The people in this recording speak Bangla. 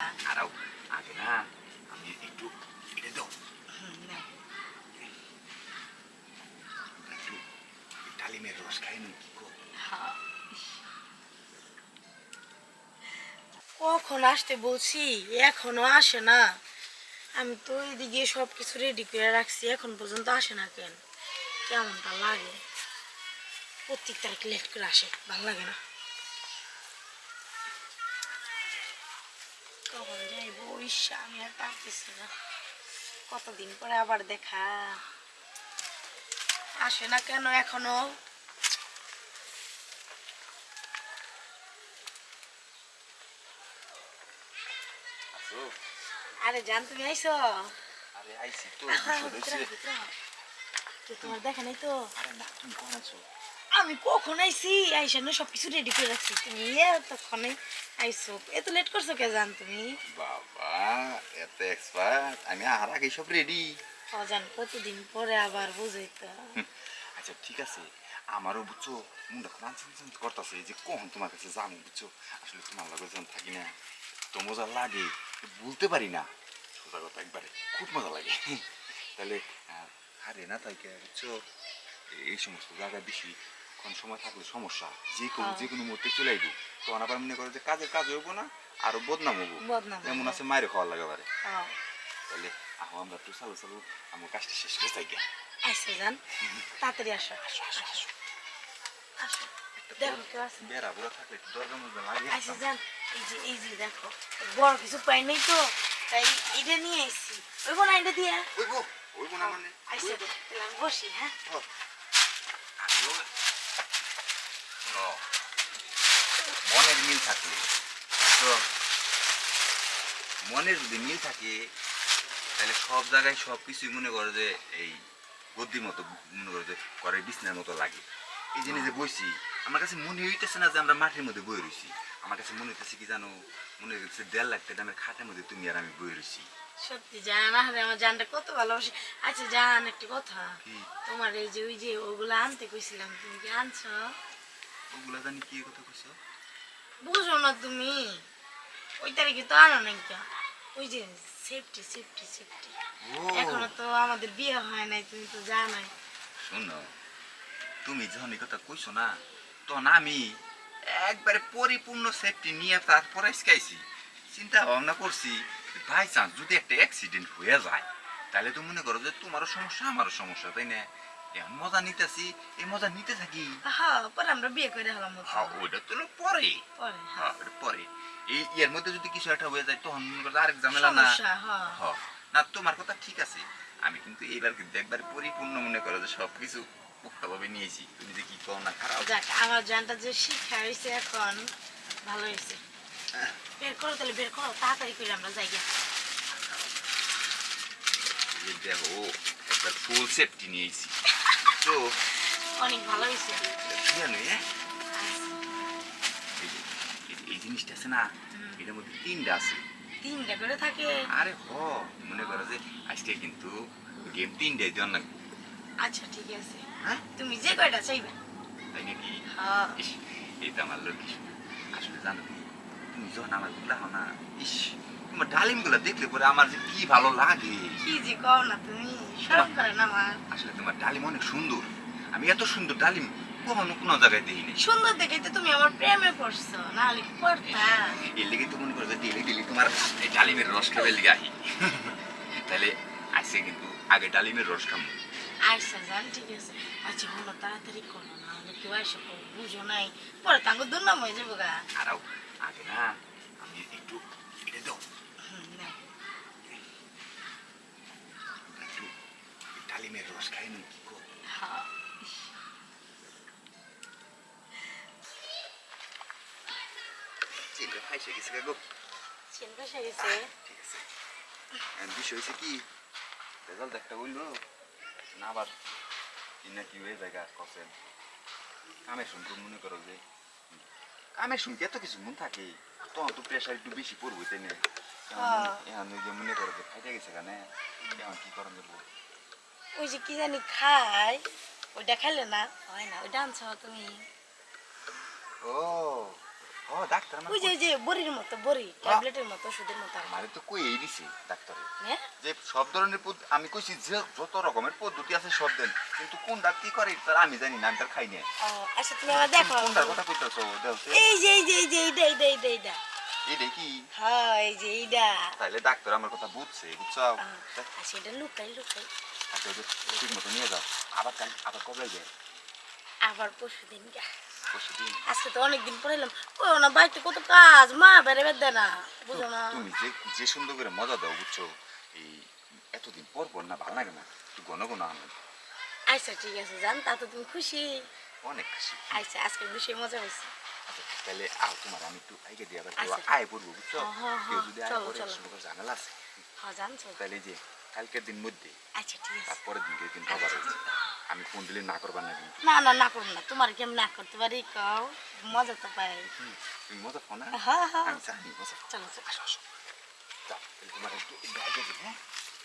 আরও আগে না আমি একটু এটা দাও একটু ডালিমের রস খাই নি কি গো কখন আসতে বলছি এখনো আসে না। আমি তো এদিকে সব কিছু রেডি করে রাখছি, এখন পর্যন্ত আসে না কেন? কেমনটা লাগে? প্রত্যেক তারিখ লেট করে আসে, ভালো লাগে না। কখন যাইব ইচ্ছা, আমি আর পারতেছি না। কতদিন পরে আবার দেখা, আসে না কেন এখনো? আরে জান, তুমি আইছো? আরে আইছি তো তোমার দেখা নাই তো? আরে না তুমি কোন আছো? আমি কখন আইছি, আইসা না সবকিছু রেডি করে রাখছি, তুমি তখনই আইসো। এত লেট করছো কে জান তুমি? বাবা এত এক্সপার্ট, আমি আর আগে সব রেডি। অজান কতদিন পরে আবার বুঝাই তো। আচ্ছা ঠিক আছে, আমারও বুঝছো মুন্ডা কনসেন্ট্রেট করতেছে যে কখন তোমার কাছে যাবো বুঝছো। আসলে তোমার লগে যখন থাকি না তো মজা লাগে, বলতে পারি না সোজা কথা, একবারে খুব মজা লাগে। তাহলে আরে না তাই কে বুঝছো, এই সমস্ত জায়গায় বেশি কোন সময় থাকলে সমস্যা, যে কোনো মুহূর্তে চলে আইবো, তখন আবার মনে করে যে কাজের কাজ হইবো না, আরো বদনাম হবো, এমন আছে মায়ের খাওয়ার লাগে বারে। তাহলে আহ আমরা একটু চালু চালু আমার কাজটা শেষ করে থাকি। আইসো জান, তাড়াতাড়ি আসো আসো আসো আসো আসো। দেখো কেউ আছে? বেড়া বুড়া থাকলে একটু দরকার মধ্যে লাগে। আইসো জান, এই যে দেখো, বড় কিছু পাই নাই তো, তাই এটা নিয়ে আইসি। ওইব না এটা দিয়া? ওইবো না মানে আইসো, তাহলে আমি বসি। হ্যাঁ আমিও মনের মিল থাকলে বুঝছো, মনের যদি মিল থাকে তাহলে সব জায়গায় সব কিছুই মনে করো যে এই গদ্দির মতো, মনে করো যে ঘরের বিছনার মতো লাগে। এই জন্য যে বইছি, আমার কাছে মনে হইতেছে না যে আমরা মাটির মধ্যে বয়ে রয়েছি, আমার কাছে মনে হইতেছে কি জানো, মনে হইতেছে 1.5 লাখ টাকা দামের খাটের মধ্যে তুমি আর আমি বয়ে রয়েছি। সত্যি জান, আরে আমার জানটা কত ভালোবাসি। আচ্ছা জান, একটা কথা, তোমার এই যে ওই যে ওগুলো আনতে কইছিলাম, তুমি কি আনছো? ওগুলা জানি কি কথা কইছো? বুঝো না তুমি? ওই তারিখে তো আনো নাই কেন? ওই যে সেফটি সেফটি সেফটি, এখনো তো আমাদের বিয়ে হয় নাই, তুমি তো জানোই। শোনো, তুমি যখন এই কথা কইছো না, তখন আমি একবারে পরিপূর্ণ সেফটি নিয়ে তারপরে শিখাইছি, চিন্তা ভাবনা করছি বাই চান্স যদি একটা অ্যাক্সিডেন্ট হয়ে যায় তাহলে তো মনে করো যে তোমারও সমস্যা আমারও সমস্যা, তাই না? এখন মজা নিতেছি, এই মজা নিতে থাকি। হ্যাঁ, পরে আমরা বিয়ে করে হলাম। হ্যাঁ ওইটা তো পরে, পরে হ্যাঁ ওটা পরে। এই এর মধ্যে যদি কিছু একটা হয়ে যায় তখন মনে করো আরেক ঝামেলা না। হ্যাঁ না, তোমার কথা ঠিক আছে, আমি কিন্তু এইবার কিন্তু একবার পরিপূর্ণ মনে করো যে সবকিছু পুক্তভাবে নিয়েছি, তুমি যে কি কও না খারাপ। যাক, আমার জানটা যে শিক্ষা হয়েছে এখন, ভালো হয়েছে। বের করো তাহলে, বের করো তাড়াতাড়ি করে আমরা যাই। দেখো একবার ফুল সেফটি নিয়েছি তো অনেক ভালো হয়েছে। এই জিনিসটা আছে না, এটার মধ্যে 3টা আছে। 3টা করে থাকে? আরে মনে করো যে আজকে কিন্তু গেম 3টাই দেওয়ার লাগবে। আচ্ছা ঠিক আছে, হ্যাঁ তুমি যে কয়টা চাইবে। তাই নাকি? হ্যাঁ এই তো আমার লক্ষ্মী। আসলে জানো তুমি যখন আমার গুলা হও না, ইস তোমার ডালিম গুলা দেখলে পরে আমার যে কি ভালো লাগে। কি যে কও না তুমি, শরম করে না আমার? আসলে তোমার ডালিম অনেক সুন্দর, আমি এত সুন্দর ডালিম কখনো কোনো জায়গায় দেখিনি। সুন্দর দেখে তো তুমি আমার প্রেমে পড়ছো, না হলে কি পড়তা? এর লেগে তো মনে করো যে ডেলি তোমার এই ডালিমের রস খাবে লেগে আহি। তাহলে আজকে কিন্তু আগে ডালিমের রস খাবো। আচ্ছা জান, ঠিক আছে। আচ্ছা বলো, তাড়াতাড়ি করো, না হলে কেউ এসে বুঝো নাই, পরে তাঙ্গ দুর্নাম হয়ে যাবো গা। আরও আগে না আমি একটু এটা দাও একটু ডালিমের রস খাই নি কি গো। হ্যাঁ চিন্তা খাইছে গেছে গো, চিন্তা এসে গেছে। ঠিক আছে। বিষয় হয়েছে কি, রেজাল্ট একটা হইলো না, আবার কি না কি হয়ে জায়গা কছেন কামের শুনতে মনে করো যে কামের শুনতে এত কিছু মন থাকে, তখন তো প্রেশার একটু বেশি পড়বো, তাই না? এখন ওই যে মনে করো যে খাইতে গেছে কেন, এখন কি করেন যাবো? ওই যে কি জানি খাই, ওইটা খাইলে না হয় না, ওইটা আনছো তুমি? ও ও ডাক্তার আমার ওই যে বড়ির মতো বড়ি ট্যাবলেটের মতো ওষুধের মতো আর কি। আমারে তো কই দিছে ডাক্তারে হ্যাঁ যে সব ধরনের আমি কইছি যে যত রকমের পদ্ধতি আছে সব দেন কিন্তু কোনটা কি করে তার আমি জানি না আমি তার খাই না ও, আচ্ছা তুমি আমার দেখো কোনটার কথা কইতাছো দেখো এই যে এইটা এইটা কি হ্যাঁ এই যে এইটা তাইলে ডাক্তার আমার কথা বুঝছে বুঝছো আচ্ছা এটা লুকাই আচ্ছা ওই যে ঠিক মতো নিয়ে যাও আবার কাল আবার কবে যায় আবার পরশুদিন গা পরশুদিন আজকে তো অনেকদিন পরে এলাম ও না বাড়িতে কত কাজ মা বেড়ে বেড়ে না বুঝো না তুমি যে যে সুন্দর করে মজা দাও বুঝছো এই এতদিন পর পর না ভালো লাগে না একটু ঘন ঘন আনো আচ্ছা ঠিক আছে জান তা তো তুমি খুশি অনেক খুশি আচ্ছা আজকে বিষয় মজা হয়েছে আচ্ছা তাহলে আও তোমার আমি একটু আগে দিয়ে আবার আচ্ছা। আয় পড়বো বুঝছো হ্যাঁ, কেউ যদি আয় চলো, করে চলো। শুরু করে ঝামেলা আছে হ্যাঁ জানছো তাহলে এই যে কালকের দিন মধ্যে আচ্ছা ঠিক আছে তারপরের দিনকে কিন্তু আবার হয়েছে আমি ফোন দিলে না করবার না কিন্তু না করুন না তোমার কি আমি না করতে পারি কাও মজা তো পাই তুমি মজা ফোন হ্যাঁ আমি জানি মজা চলো চলো আসো আসো যাও তাহলে তোমার একটু আগে দিই হ্যাঁ